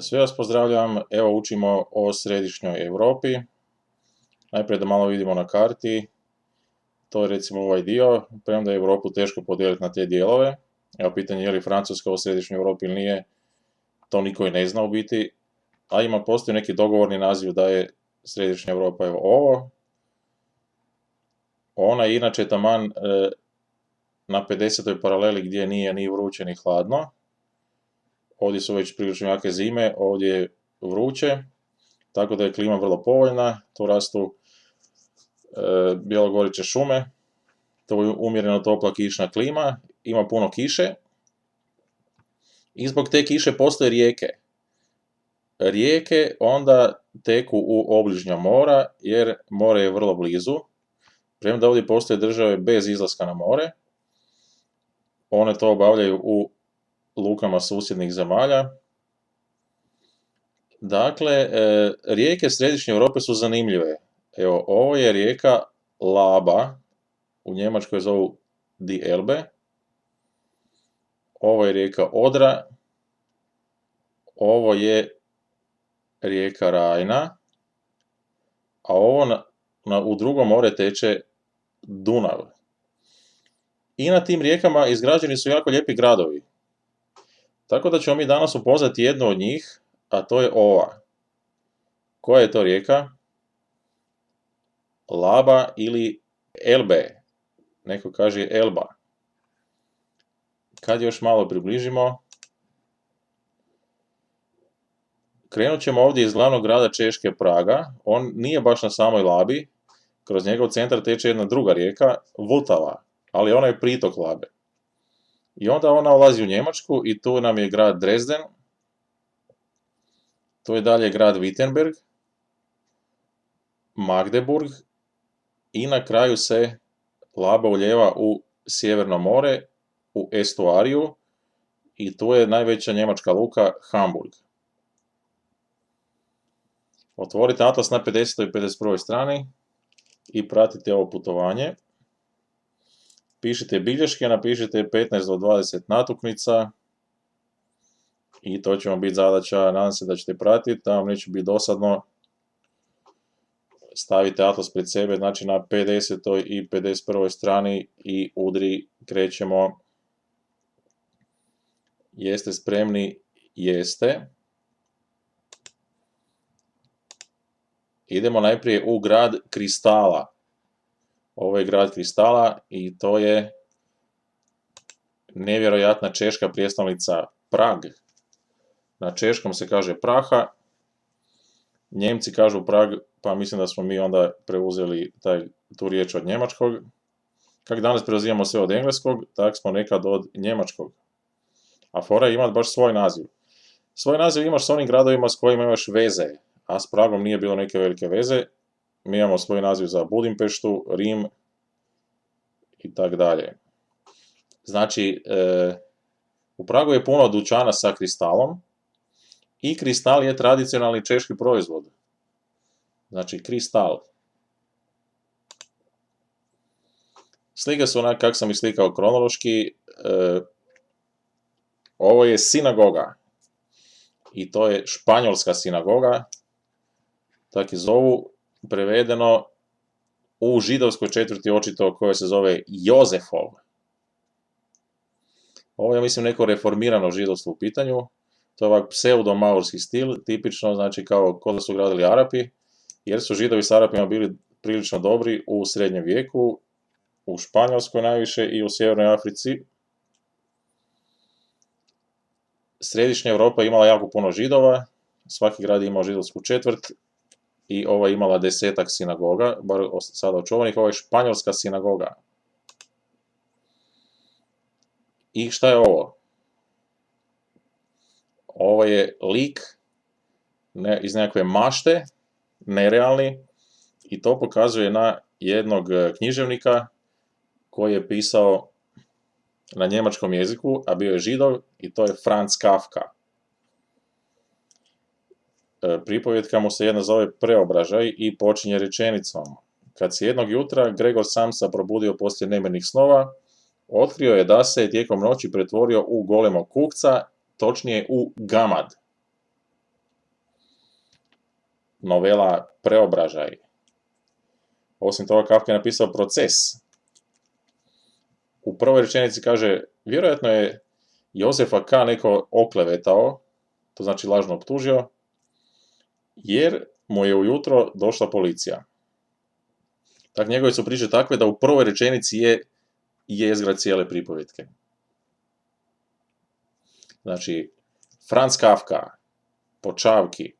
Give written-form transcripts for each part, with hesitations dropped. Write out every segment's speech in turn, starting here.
Sve vas pozdravljam, evo učimo o središnjoj Europi. Najprije da malo vidimo na karti, to je recimo ovaj dio, premda je Europu teško podijeliti na te dijelove. Evo pitanje je li Francuska u središnjoj Europi ili nije, to niko i ne zna u biti, a postoji neki dogovorni naziv da je središnja Europa evo ovo. Ona je inače taman na 50. paraleli gdje nije ni vruće ni hladno. Ovdje su već prilično jake zime, ovdje je vruće, tako da je klima vrlo povoljna, tu rastu bjelogoriče šume, to je umjereno topla kišna klima, ima puno kiše i zbog te kiše postoje rijeke. Rijeke onda teku u obližnja mora jer more je vrlo blizu, premda ovdje postoje države bez izlaska na more, one to obavljaju u lukama susjednih zemalja. Dakle, rijeke središnje Europe su zanimljive. Evo, ovo je rijeka Laba, u Njemačkoj zovu Die Elbe. Ovo je rijeka Odra. Ovo je rijeka Rajna. A ovo u drugo more teče Dunav. I na tim rijekama izgrađeni su jako lijepi gradovi. Tako da ćemo mi danas upoznati jednu od njih, a to je ova. Koja je to rijeka? Laba ili Elbe. Neko kaže Elba. Kad još malo približimo, krenut ćemo ovdje iz glavnog grada Češke Praga. On nije baš na samoj Labi. Kroz njegov centar teče jedna druga rijeka, Vltava, ali ona je pritok Labe. I onda ona ulazi u Njemačku i tu nam je grad Dresden, tu je dalje grad Wittenberg, Magdeburg i na kraju se Laba ulijeva u Sjeverno more, u estuariju i tu je najveća njemačka luka Hamburg. Otvorite atlas na 50. i 51. strani i pratite ovo putovanje. Pišite bilješke, napišite 15 do 20 natuknica i to će vam biti zadaća, nadam se da ćete pratiti, da vam neće biti dosadno. Stavite atlas pred sebe, znači na 50. i 51. strani i udri, krećemo. Jeste spremni? Jeste. Idemo najprije u grad Kristala. Ovo je grad Kristala i to je nevjerojatna češka prijestolnica Prag. Na češkom se kaže Praha, Njemci kažu Prag, pa mislim da smo mi onda preuzeli tu riječ od njemačkog. Kako danas preuzimamo sve od engleskog, tak smo nekad od njemačkog. A fora ima baš svoj naziv. Svoj naziv imaš s onim gradovima s kojima imaš veze, a s Pragom nije bilo neke velike veze. Mi imamo svoj naziv za Budimpeštu, Rim i tak dalje. Znači, u Pragu je puno dućana sa kristalom i kristal je tradicionalni češki proizvod. Znači, kristal. Slike su onak kako sam ih slikao kronološki. Ovo je sinagoga. I to je španjolska sinagoga. Tako je zovu. Prevedeno u židovskoj četvrti očito koja se zove Jozefov. Ovo je, mislim, neko reformirano židovstvo u pitanju. To je ovak pseudo-maurski stil, tipično, znači kao da su gradili Arapi, jer su Židovi s Arapima bili prilično dobri u srednjem vijeku, u Španjolskoj najviše i u Sjevernoj Africi. Središnja Europa je imala jako puno Židova, svaki grad je imao židovsku četvrt, i ova je imala 10 sinagoga, bar sada očuvanih, ovo je španjolska sinagoga. I šta je ovo? Ovo je lik iz nekakve mašte, nerealni, i to pokazuje na jednog književnika koji je pisao na njemačkom jeziku, a bio je Židov, i to je Franz Kafka. Pripovjetka mu se jedna zove Preobražaj i počinje rečenicom: kad se jednog jutra Gregor Samsa probudio poslije nemirnih snova, otkrio je da se tijekom noći pretvorio u golemog kukca, točnije u gamad. novela Preobražaj. Osim toga, Kafka je napisao Proces. U prvoj rečenici kaže, vjerojatno je Jozefa K. neko oklevetao, to znači lažno optužio, jer mu je ujutro došla policija. Tako njegove su priče takve da u prvoj rečenici je jezgra cijele pripovjetke. Znači, Franz Kafka, po Čavki,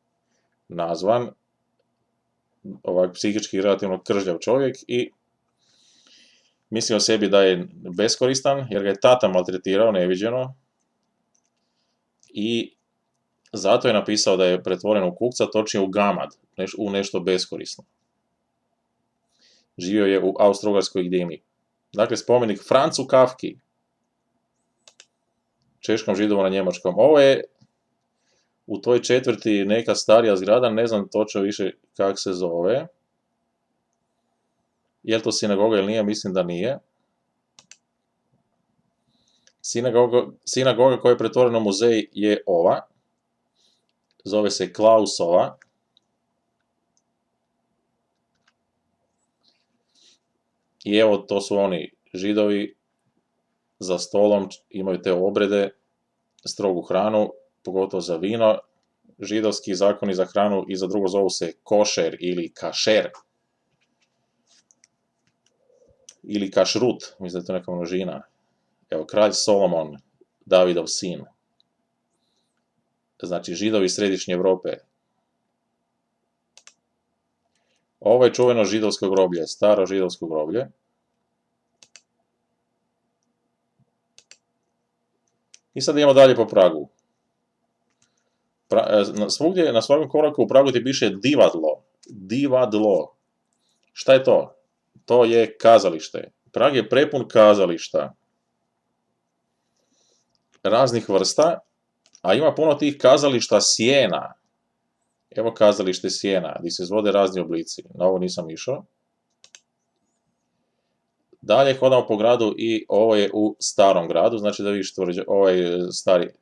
nazvan, psihički relativno kržljav čovjek i misli o sebi da je beskoristan, jer ga je tata maltretirao neviđeno i zato je napisao da je pretvoren u kukca, točnije u gamad, u nešto beskorisno. Živio je u Austro-Ugarskoj Gdini. Dakle, spomenik Francu Kafki, češkom Židovu na njemačkom. Ovo je u toj četvrti neka starija zgrada, ne znam točno više kak se zove. Je li to sinagoga ili nije? Mislim da nije. Sinagoga koja je pretvorena u muzej je ova. Zove se Klausova. I evo, to su oni Židovi za stolom, imaju te obrede, strogu hranu, pogotovo za vino. Židovski zakoni za hranu i za drugo zovu se košer ili kašer. Ili kašrut, mislim da je to neka množina. Evo, kralj Solomon, Davidov sin. Znači, Židovi iz središnje Europe. Ovo je čuveno židovsko groblje, staro židovsko groblje. I sad idemo dalje po Pragu. Svugdje, na svakom koraku u Pragu ti piše divadlo. Divadlo. Šta je to? To je kazalište. Prag je prepun kazališta. Raznih vrsta, a ima puno tih kazališta sjena. Evo kazalište sjena, gdje se izvode razni oblici. Na ovo nisam išao. Dalje hodamo po gradu i ovo je u starom gradu, znači da vidiš ovo je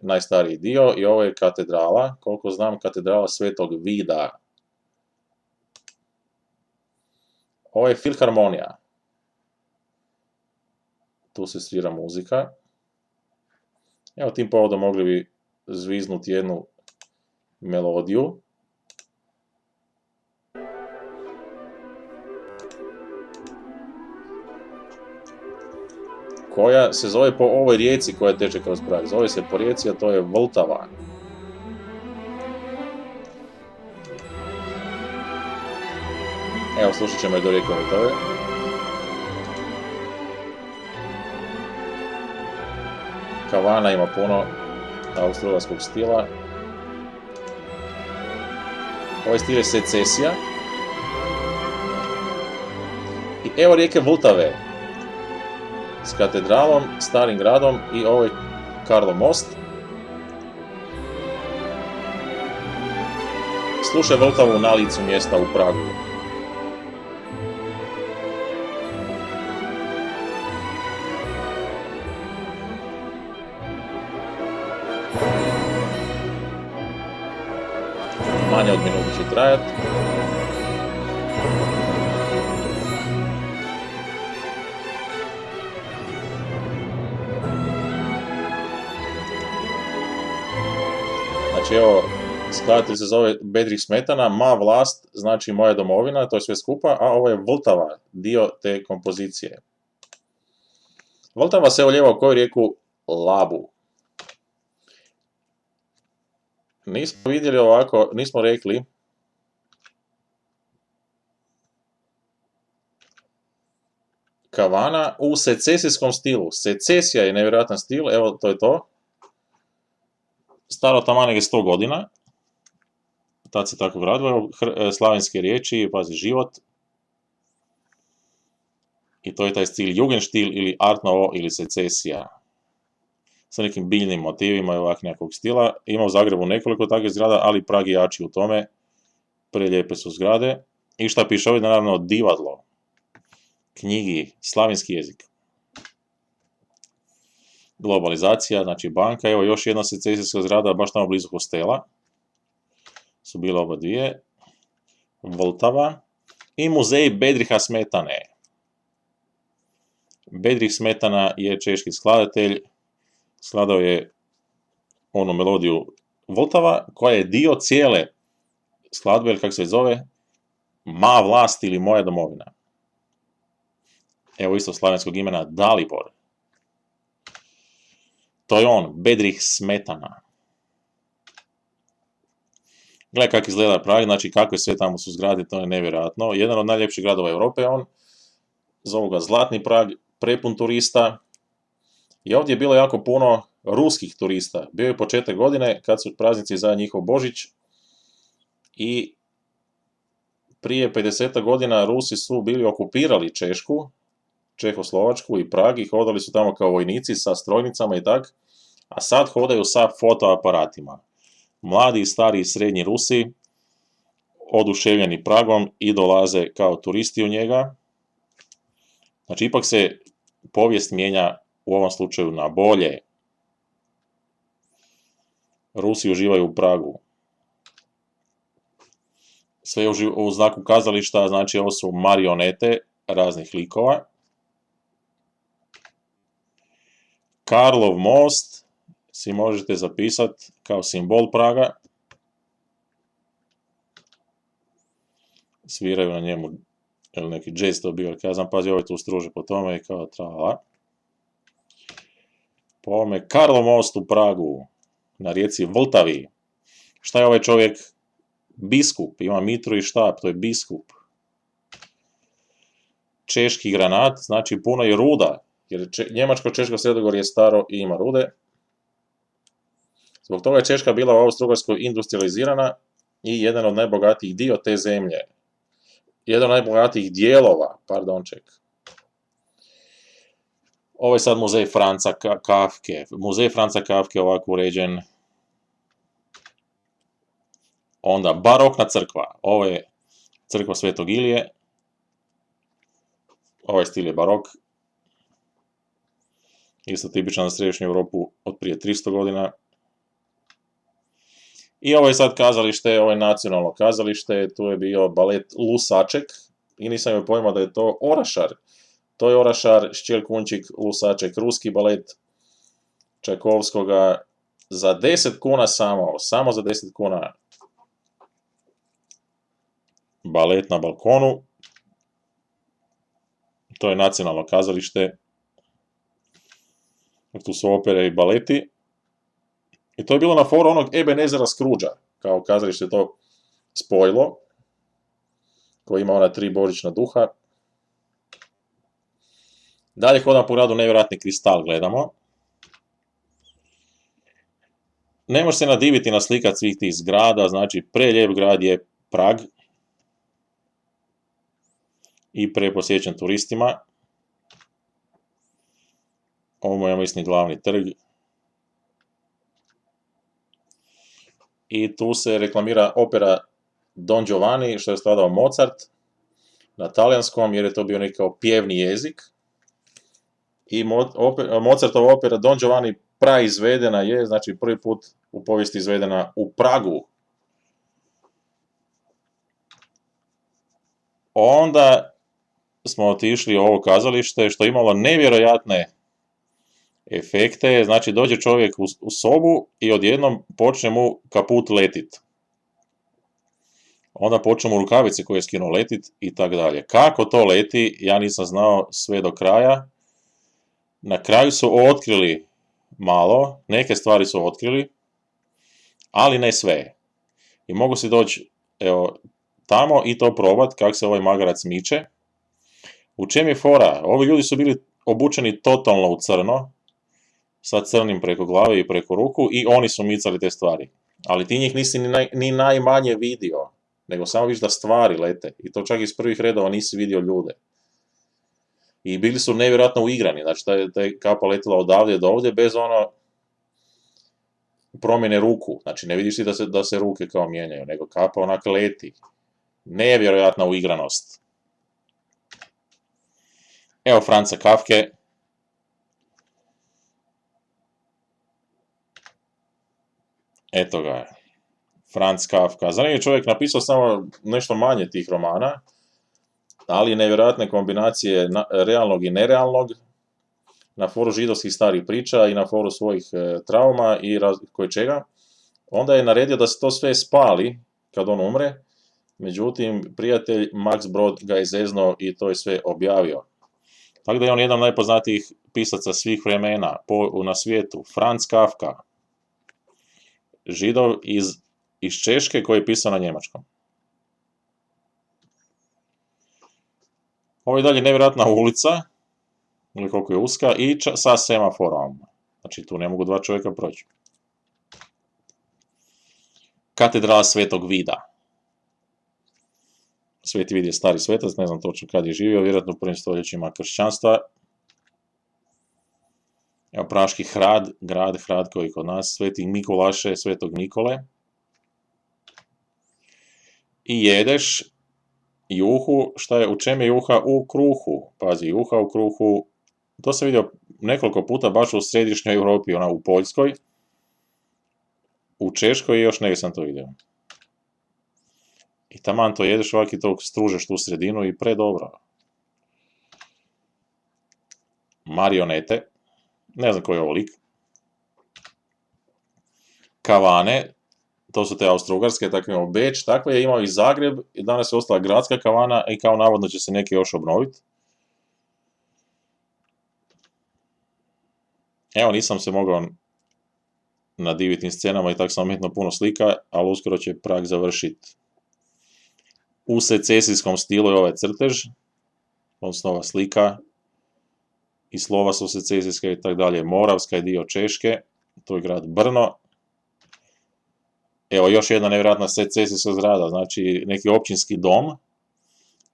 najstariji dio i ovo je katedrala, koliko znam katedrala Svetog Vida. Ovo je filharmonija. Tu se svira muzika. Evo, tim povodom mogli bi zviznuti jednu melodiju. Koja se zove po ovoj rijeci koja teče kroz Prag. Zove se po rijeci, a to je Vltava. Evo, slušat ćemo je do rijeke Vltave. Kavana ima puno austrougarskog stila. Ovaj stil je secesija. I evo rijeke Vltave. S katedralom, starim gradom i ovaj Karlov most. Slušaj Vltavu na licu mjesta u Pragu. Manje od minutu će trajati. Znači evo, skladatelj se zove Bedřich Smetana, Ma vlast znači moja domovina, to je sve skupa, a ovo je Vltava, dio te kompozicije. Vltava se ulijeva u koju rijeku? Labu. Nismo vidjeli ovako, nismo rekli kavana u secesijskom stilu. Secesija je nevjerojatan stil, evo to je to. Staro taman je 100 godina. Tad se tako radilo, slavenske riječi, pazi, život. I to je taj stil Jugendstil ili Art Nouveau ili secesija. Sa nekim biljnim motivima i ovak nekog stila. Ima u Zagrebu nekoliko takvih zgrada, ali Prag je jači u tome. Prelijepe su zgrade. I šta piše ovdje, naravno, divadlo. Knjigi, slavenski jezik. Globalizacija, znači banka. Evo još jedna secesijska zgrada, baš tamo blizu hostela. Su bile oba dvije. Vltava i muzej Bedriha Smetane. Bedrih Smetana je češki skladatelj, skladao je onu melodiju Vltava, koja je dio cijele skladbe, ili kako se zove, Ma vlast ili Moja domovina. Evo isto slavenskog imena Dalibor. To je on, Bedrih Smetana. Gledaj kako izgleda Prag, znači kakve sve tamo su zgrade, to je nevjerojatno. Jedan od najljepših gradova Europe je on, zovu ga Zlatni Prag, prepun turista. I ovdje je bilo jako puno ruskih turista. Bio je početak godine kad su praznici za njihov Božić i prije 50 godina Rusi su bili okupirali Češku, Čehoslovačku i Prag i hodali su tamo kao vojnici sa strojnicama i tak, a sad hodaju sa fotoaparatima. Mladi, stari i srednji Rusi, oduševljeni Pragom i dolaze kao turisti u njega. Znači, ipak se povijest mijenja u ovom slučaju na bolje. Rusi uživaju u Pragu. Sve u znaku kazališta, znači ovo su marionete raznih likova. Karlov most si možete zapisati kao simbol Praga. Sviraju na njemu, ili neki jazz to bio, ja znam, pazi, ovaj tu struže po tome i kao trala. Po ovome Karlov most u Pragu, na rijeci Vltavi. Šta je ovaj čovjek? Biskup, ima mitru i štap, to je biskup. Češki granat, znači puno je ruda, jer Njemačko-Češko sredogorje je staro i ima rude. Zbog toga je Češka bila u Austro-Ugarskoj industrializirana i jedan od najbogatijih dio te zemlje. Jedan od najbogatijih dijelova, pardonček. Ovo je sad muzej Franca Kafke. Muzej Franca Kafke je ovako uređen. Onda barokna crkva. Ovo je crkva Svetog Ilije. Ovaj stil je barok. Isto tipičan za središnju Europu od prije 300 godina. I ovo je sad kazalište, ovo je nacionalno kazalište, tu je bio balet Lusaček i nisam imao pojma da je to Orašar. To je Orašar, Šćelkunčik, Lusaček, ruski balet Čajkovskoga za 10 kuna samo za 10 kuna. Balet na balkonu, to je nacionalno kazalište, tu su opere i baleti. I to je bilo na foru onog Ebenezera Scroogea, kao kazalište to spojilo, koji ima ona 3 božićna duha. Dalje hodamo po gradu, nevjerojatni kristal gledamo. Ne može se nadiviti na slikat svih tih zgrada, znači prelijep grad je Prag i preposjećen turistima. Ovo je, ja mislim, glavni trg. I tu se reklamira opera Don Giovanni, što je skladao Mozart, na talijanskom, jer je to bio neki kao pjevni jezik. I Mozartova opera Don Giovanni praizvedena je, znači prvi put u povijesti izvedena u Pragu. Onda smo otišli u ovo kazalište, što je imalo nevjerojatne efekte, znači dođe čovjek u sobu i odjednom počne mu kaput letit. Onda počne mu rukavice koje je skinuo letit i tako dalje. Kako to leti, ja nisam znao sve do kraja. Na kraju su otkrili malo, neke stvari su otkrili, ali ne sve. I mogu si doći tamo i to probat kako se ovaj magarac miče. U čem je fora? Ovi ljudi su bili obučeni totalno u crno, sa crnim preko glave i preko ruku i oni su micali te stvari. Ali ti njih nisi ni najmanje vidio, nego samo vidiš da stvari lete. I to čak iz prvih redova nisi vidio ljude. I bili su nevjerojatno uigrani, znači da je kapa letila odavde do ovdje bez promjene ruku. Znači ne vidiš ti da se ruke kao mijenjaju, nego kapa onak leti. Nevjerojatna uigranost. Evo Franca Kafke. Eto ga je. Franz Kafka. Zanimljiv čovjek, napisao samo nešto manje tih romana, ali nevjerojatne kombinacije realnog i nerealnog, na foru židovskih starih priča i na foru svojih trauma i koje čega. Onda je naredio da se to sve spali kad on umre, međutim, prijatelj Max Brod ga je zeznuo i to je sve objavio. Tako da je on jedan od najpoznatijih pisaca svih vremena na svijetu. Franz Kafka, Židov iz Češke koji je pisao na njemačkom. Ovo je dalje nevjerojatna ulica, ili koliko je uska, i sa semaforom. Znači tu ne mogu dva čovjeka proći. Katedrala Svetog Vida. Sveti Vid je stari svetac, ne znam točno kad je živio, vjerojatno u prvim stoljećima kršćanstva. Evo praški grad Hrad koji kod nas, Sveti Mikulaše, Svetog Nikole. I jedeš juhu, u čem je juha? U kruhu. Pazi, juha u kruhu, to sam vidio nekoliko puta baš u središnjoj Europi, u Poljskoj, u Češkoj i još negdje sam to vidio. I taman to jedeš ovak i to stružeš tu sredinu i predobro. Marionete, ne znam koji je ovo lik. Kavane, to su te austrougarske, tako imamo Beč, takve je imao i Zagreb i danas je ostala gradska kavana i kao navodno će se neke još obnoviti. Evo, nisam se mogao nadiviti tim scenama i tako sam umetno puno slika, ali uskoro će Prag završiti u secesijskom stilu je ovaj crtež, odnosno ova slika, i slova su secesijske i tako dalje. Moravska je dio Češke, to je grad Brno. Evo još jedna nevjerojatna secesijska zgrada, znači neki općinski dom,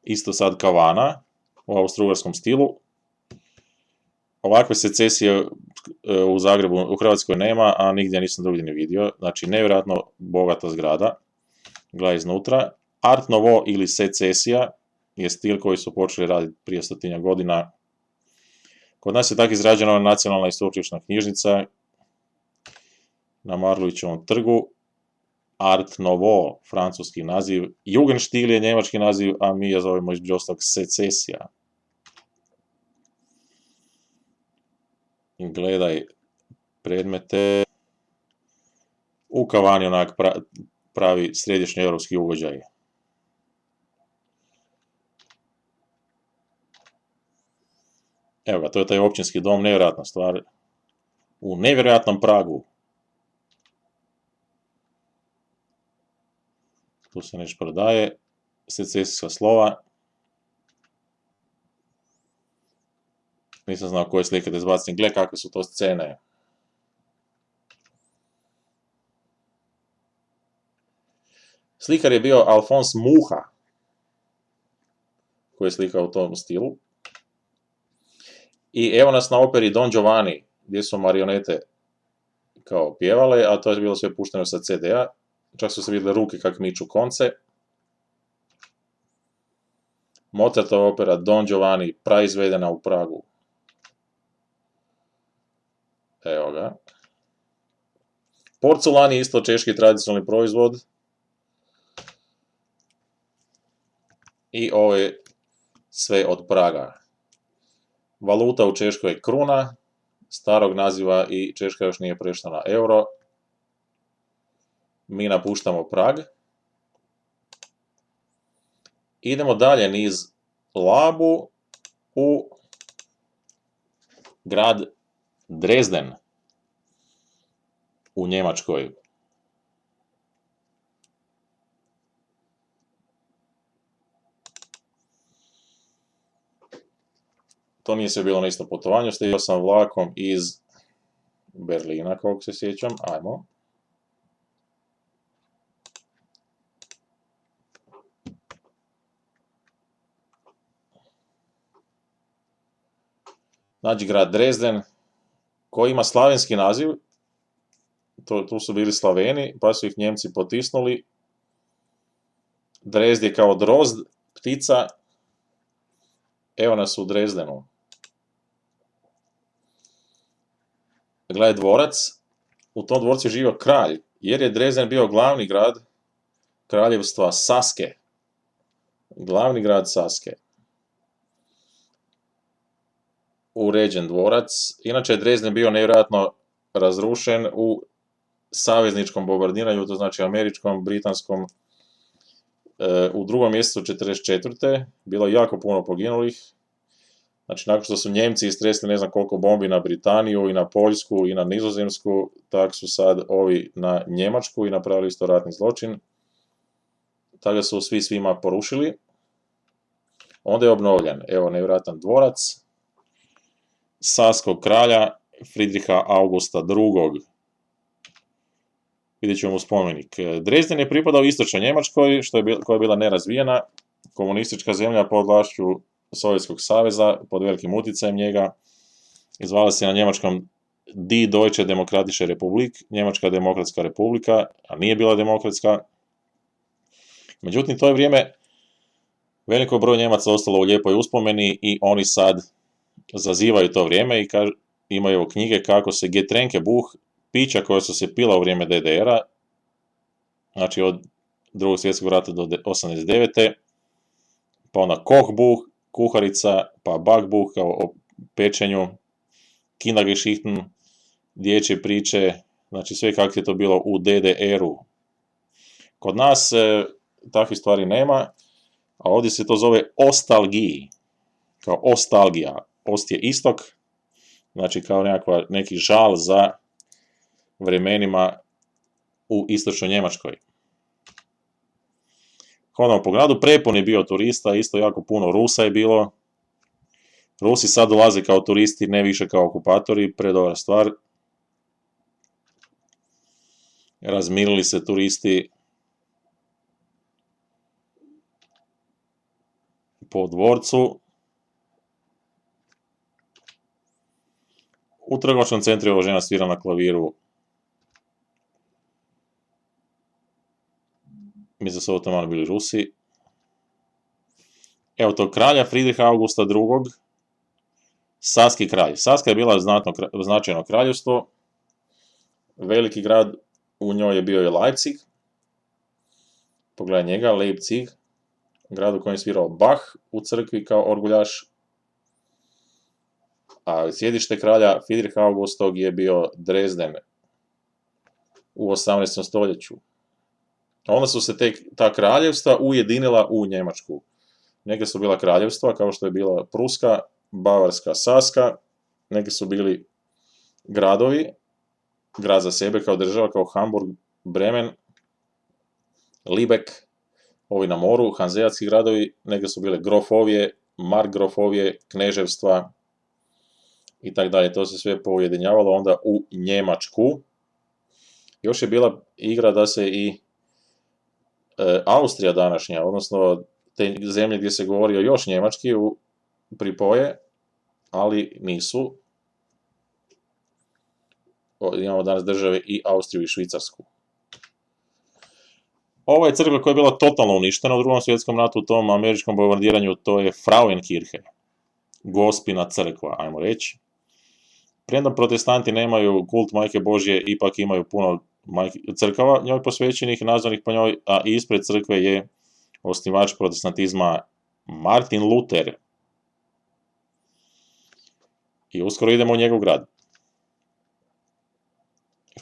isto sad kavana, u austrougarskom stilu. Ovakve secesije u Zagrebu, u Hrvatskoj nema, a nigdje nisam drugdje ni vidio. Znači nevjerojatno bogata zgrada, gledaj iznutra. Art Nouveau ili secesija je stil koji su počeli raditi prije 100 godina. Kod nas je tako izrađena nacionalna i sveučilišna knjižnica na Marlovićevom trgu. Art Nouveau, francuski naziv, Jugendstil je njemački naziv, a mi je zovemo između ostalog secesija. Gledaj predmete. U kavani onak pravi središnji europski ugođaj. Evo ga, to je taj općinski dom, nevjerojatna stvar. U nevjerojatnom Pragu. Tu se nešto prodaje. Secesijska slova. Nisam znao koje slike da izbacim. Gle kakve su to scene. Slikar je bio Alfons Mucha, koji je slikao u tom stilu. I evo nas na operi Don Giovanni, gdje su marionete kao pjevale, a to je bilo sve pušteno sa CD-a. Čak su se vidjeli ruke kak miču konce. Mozartova opera Don Giovanni, praizvedena u Pragu. Evo ga. Porculan je isto češki tradicionalni proizvod. I ovo je sve od Praga. Valuta u Češkoj je kruna, starog naziva i Češka još nije prešla na euro. Mi napuštamo Prag. Idemo dalje niz Labu u grad Dresden u Njemačkoj. To nije sve bilo na istom putovanju, stigao sam vlakom iz Berlina, koliko se sjećam. Ajmo. Znači, grad Dresden, koji ima slavenski naziv, tu su bili Slaveni, pa su ih Njemci potisnuli. Drezd je kao drozd, ptica. Evo nas u Drezdenu. Gledaj dvorac, u tom dvorcu je živio kralj, jer je Dresden bio glavni grad kraljevstva Saske, glavni grad Saske, uređen dvorac. Inače je Dresden bio nevjerojatno razrušen u savezničkom bombardiranju, to znači američkom, britanskom, u 2. mjesecu 1944. Bilo je jako puno poginulih. Znači, nakon što su Njemci istresli ne znam koliko bombi na Britaniju i na Poljsku i na Nizozemsku, tak su sad ovi na Njemačku i napravili isto ratni zločin. Tada su svi svima porušili. Onda je obnovljen, evo, nevjerojatan dvorac saskog kralja Friedricha Augusta II. Vidjet ćemo spomenik. Dresden je pripadao istočnoj Njemačkoj, koja je bila nerazvijena, komunistička zemlja pod vlašću Sovjetskog saveza, pod velikim utjecajem njega. Zvala se na njemačkom Die Deutsche Demokratische Republik, Njemačka demokratska republika, a nije bila demokratska. Međutim, to je vrijeme veliko broj Njemaca ostalo u lijepoj uspomeni i oni sad zazivaju to vrijeme i imaju knjige kako se Getränkebuch, pića koja su se pila u vrijeme DDR-a, znači od 2. svjetskog rata do 89. Pa onda Kochbuch, kuharica, pa Backbuch kao o pečenju, Kindergeschichten, dječje priče, znači sve kako je to bilo u DDR-u. Kod nas takvih stvari nema, a ovdje se to zove ostalgiji, kao ostalgija. Ost je istok, znači kao neki žal za vremenima u istočnoj Njemačkoj. Hodamo po gradu, prepun je bio turista, isto jako puno Rusa je bilo. Rusi sad dolaze kao turisti, ne više kao okupatori, predobra stvar. Razmirili se turisti po dvorcu. U trgovačkom centru je ova žena svira na klaviru. Mislim da su ovo tamo bili Rusi. Evo to kralja Friedricha Augusta II. Saski kralj. Saska je bila značajno kraljevstvo. Veliki grad u njoj je bio i Leipzig. Pogledaj njega, Leipzig. Grad u kojem je svirao Bach u crkvi kao orguljaš. A sjedište kralja Friedricha Augusta je bio Dresden u 18. stoljeću. Onda su se ta kraljevstva ujedinila u Njemačku. Neke su bila kraljevstva, kao što je bila Pruska, Bavarska, Saska. Neki su bili gradovi, grad za sebe kao država, kao Hamburg, Bremen, Lübeck, ovi na moru, hanzeatski gradovi. Neke su bile grofovije, markgrofovije, kneževstva i tako dalje. To se sve poujedinjavalo onda u Njemačku. Još je bila igra da se i Austrija današnja, odnosno te zemlje gdje se govorio još njemački, pripoje, ali nisu. Imamo danas države i Austriju i Švicarsku. Ova je crkva koja je bila totalno uništena u 2. svjetskom ratu, u tom američkom bombardiranju, to je Frauenkirche, Gospina crkva, ajmo reći. Premda protestanti nemaju kult Majke Božje, ipak imaju puno crkava njoj posvećenih, nazvanih po njoj, a ispred crkve je osnivač protestantizma Martin Luther. I uskoro idemo u njegov grad.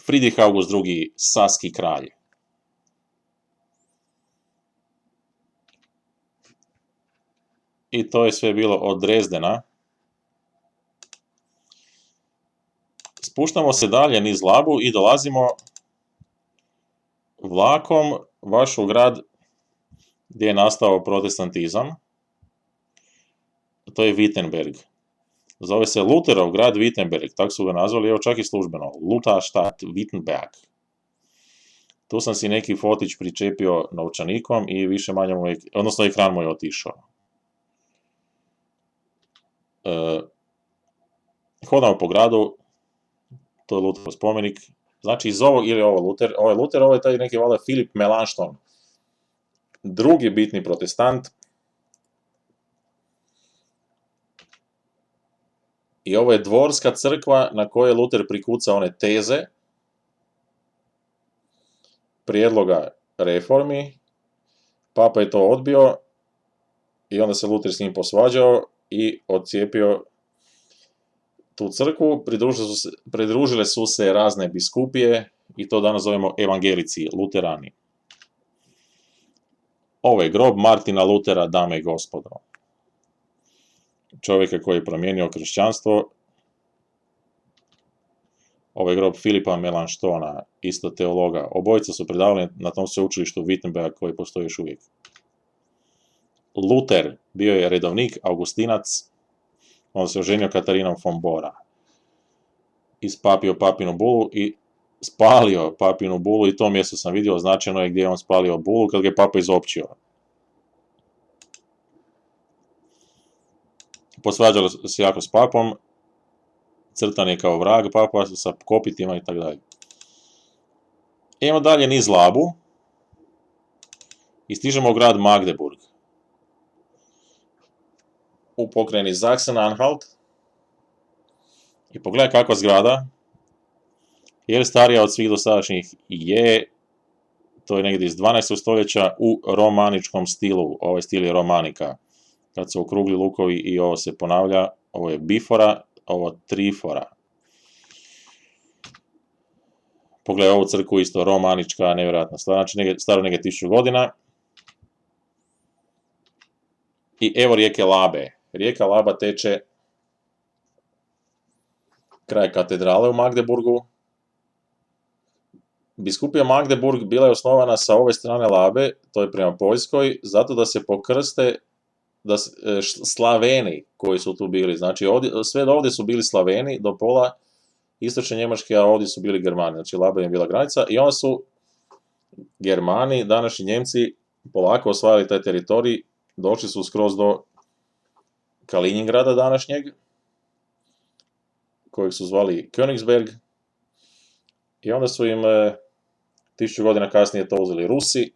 Friedrich August II. Saski kralj. I to je sve bilo od Dresdena. Spuštamo se dalje niz Labu i dolazimo vlakom baš u grad gdje je nastao protestantizam. To je Wittenberg. Zove se Lutherov grad Wittenberg, tako su ga nazvali, evo čak i službeno, Lutherstadt Wittenberg. Tu sam si neki fotić pričepio novčanikom i više manje odnosno ekran mu je otišao. Hodamo po gradu, to je Lutherov spomenik. Znači iz ovog, ili ovo Luther, ovo je taj neki valjda Filip Melanchthon, drugi bitni protestant. I ovo je dvorska crkva na kojoj je Luther prikucao one teze, prijedloga reformi Papa je to odbio i onda se Luter s njim posvađao i odcijepio tu crkvu, pridružile su se razne biskupije i to danas zovemo evangelici, luterani. Ovo je grob Martina Lutera, dame i gospodo. Čovjeka koji je promijenio kršćanstvo. Ovo je grob Filipa Melanštona, isto teologa. Obojica su predavali na tom sveučilištu Wittenberg koji postoji još uvijek. Luter bio je redovnik, augustinac, on se oženio Katarinom von Bora. Ispapio papinu bulu i spalio papinu bulu i to mjesto sam vidio, označeno je gdje je on spalio bulu kad ga je papa izopćio. Posvađalo se jako s papom, crtan je kao vrag papa sa kopitima i tako dalje. Idemo dalje niz Labu i stižemo u grad Magdeburg. U pokrajini Sachsen-Anhalt i pogledaj kakva zgrada, je li starija od svih dosadašnjih? Je, to je negdje iz 12. stoljeća u romaničkom stilu, ovaj stil je romanika, kad se okrugli lukovi i ovo se ponavlja, ovo je bifora, ovo trifora. Pogledaj ovu crkvu, isto romanička, nevjerojatna stvar, znači staro negdje 1000 godina. I evo rijeke Labe. Rijeka Laba teče kraj katedrale u Magdeburgu. Biskupija Magdeburg bila je osnovana sa ove strane Labe, to je prema Poljskoj, zato da se pokrste Slaveni koji su tu bili. Znači sve do ovdje su bili Slaveni, do pola istočne Njemačke, a ovdje su bili Germani. Znači Laba je bila granica i onda su Germani, današnji Njemci, polako osvajali taj teritorij, došli su skroz do Kaliningrada današnjeg, kojeg su zvali Königsberg, i onda su im 1000 godina kasnije to uzeli Rusi,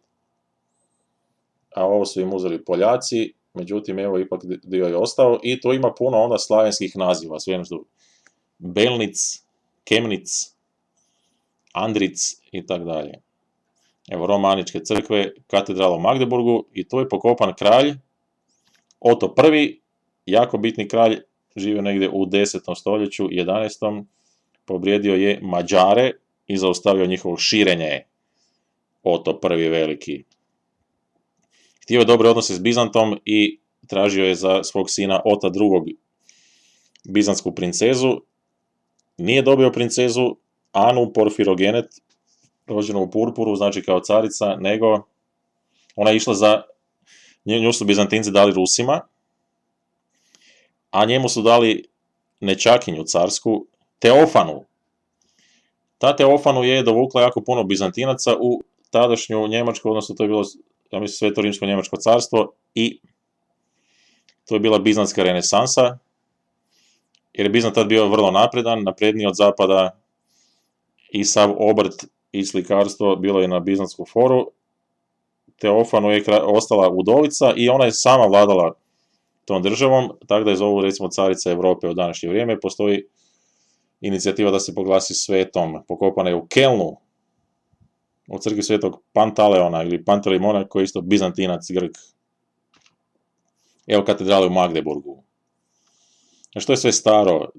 a ovo su im uzeli Poljaci, međutim, evo, ipak dio je ostao, i tu ima puno onda slavenskih naziva, sve jedno što Belnic, Kemnic, Andric i tako dalje. Evo, romaničke crkve, katedrala u Magdeburgu, i tu je pokopan kralj Oto I, jako bitni kralj, živio negdje u 10. stoljeću, 11. Povrijedio je Mađare i zaustavio njihovo širenje. Oto I veliki. Htio je dobre odnose s Bizantom i tražio je za svog sina Ota II bizansku princezu. Nije dobio princezu Anu Porfirogenet, rođenu u purpuru, znači kao carica, nego ona je išla za, nju su Bizantinci dali Rusima, a njemu su dali nečakinju carsku, Teofanu. Ta Teofanu je dovukla jako puno Bizantinaca u tadašnju Njemačku, odnosno to je bilo, ja mislim, Sveto rimsko Njemačko carstvo, i to je bila bizantska renesansa, jer je Bizant tad bio vrlo napredan, napredniji od zapada, i sav obrt i slikarstvo bilo je na bizantsku foru. Teofanu je ostala udovica i ona je sama vladala tom državom, tako da je zovu recimo carica Europe u današnje vrijeme. Postoji inicijativa da se proglasi svetom, pokopana je u Kelnu, u crkvi svetog Pantaleona ili Pantelimona, koji je isto Bizantinac, Grk. Evo katedrale u Magdeburgu. Što je sve staro?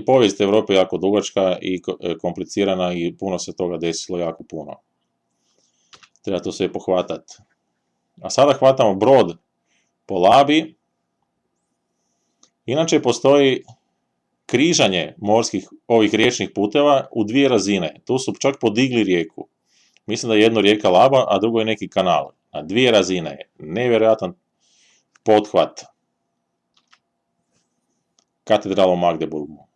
Povijest Europe je jako dugačka i komplicirana i puno se toga desilo, jako puno. Treba to sve pohvatati. A sada hvatamo brod po Labi. Inače postoji križanje morskih, ovih riječnih puteva u dvije razine. Tu su čak podigli rijeku. Mislim da je jedno rijeka Laba, a drugo je neki kanal. Na dvije razine je nevjerojatan pothvat. Katedrala u Magdeburgu.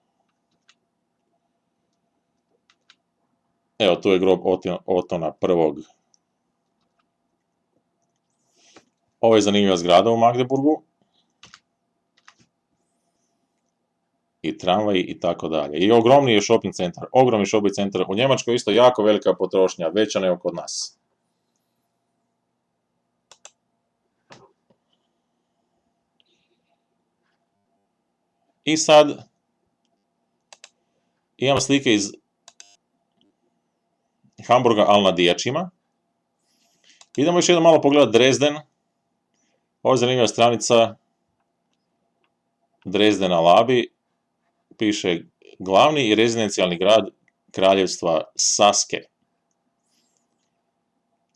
Evo, tu je grob Otona I. Ovo je zanimljiva zgrada u Magdeburgu. I tramvaj i tako dalje. I ogromni je shopping centar. Ogromni shopping centar. U Njemačkoj isto jako velika potrošnja, veća nego kod nas. I sad imam slike iz Hamburga, ali na Dijačima. Idemo još jednom malo pogledati Dresden. Ovo je zanimljiva stranica Dresden na Labi. Piše glavni i rezidencijalni grad kraljevstva Saske.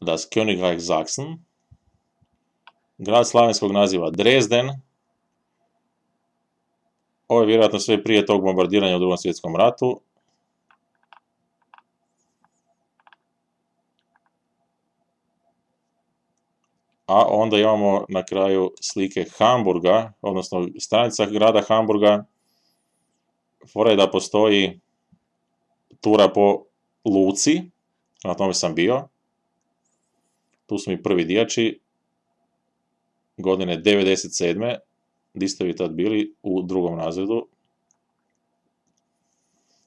Das Königreich Sachsen. Grad slavenskog naziva Dresden. Ovo je vjerojatno sve prije tog bombardiranja u Drugom svjetskom ratu. A onda imamo na kraju slike Hamburga, odnosno stranica grada Hamburga. Fora je da postoji tura po luci, na tome sam bio. Tu su mi prvi dijači, godine 97. Di ste vi tad bili? U drugom razredu.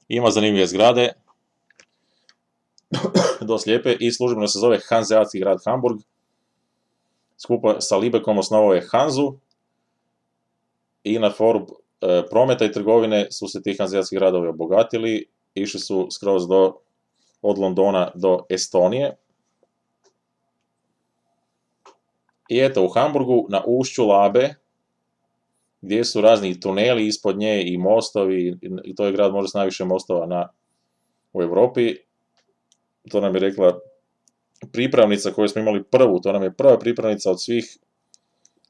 Ima zanimljive zgrade, dosta lijepe, i službeno se zove Hanzeatski grad Hamburg. Skupa sa Libekom osnovao je Hanzu i na foru prometa i trgovine su se ti hanzeatski gradovi obogatili, išli su skroz od Londona do Estonije. I eto, u Hamburgu na ušću Labe, gdje su razni tuneli ispod nje i mostovi, i to je grad možda s najviše mostova u Europi. To nam je rekla pripravnica koju smo imali prvu, to nam je prva pripravnica od svih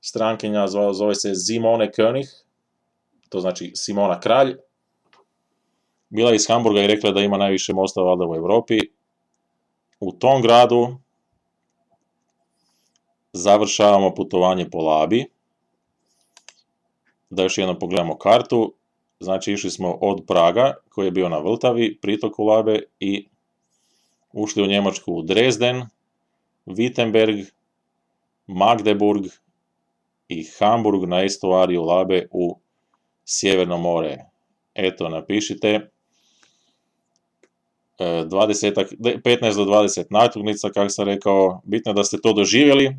strankinja, zove se Simone König, to znači Simona Kralj. Bila je iz Hamburga i rekla da ima najviše mostova valjda u Europi. U tom gradu završavamo putovanje po Labi. Da još jednom pogledamo kartu. Znači išli smo od Praga, koji je bio na Vltavi, pritoku Labe, i ušli u Njemačku u Dresden, Wittenberg, Magdeburg i Hamburg na estuariju Labe u Sjeverno more. Eto, napišite 15 do 20 natuknica, kako sam rekao. Bitno je da ste to doživjeli,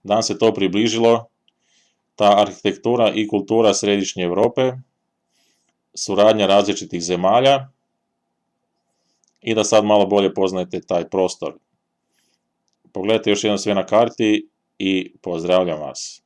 da vam se to približilo, ta arhitektura i kultura središnje Europe, suradnja različitih zemalja, i da sad malo bolje poznajete taj prostor. Pogledajte još jednom sve na karti i pozdravljam vas.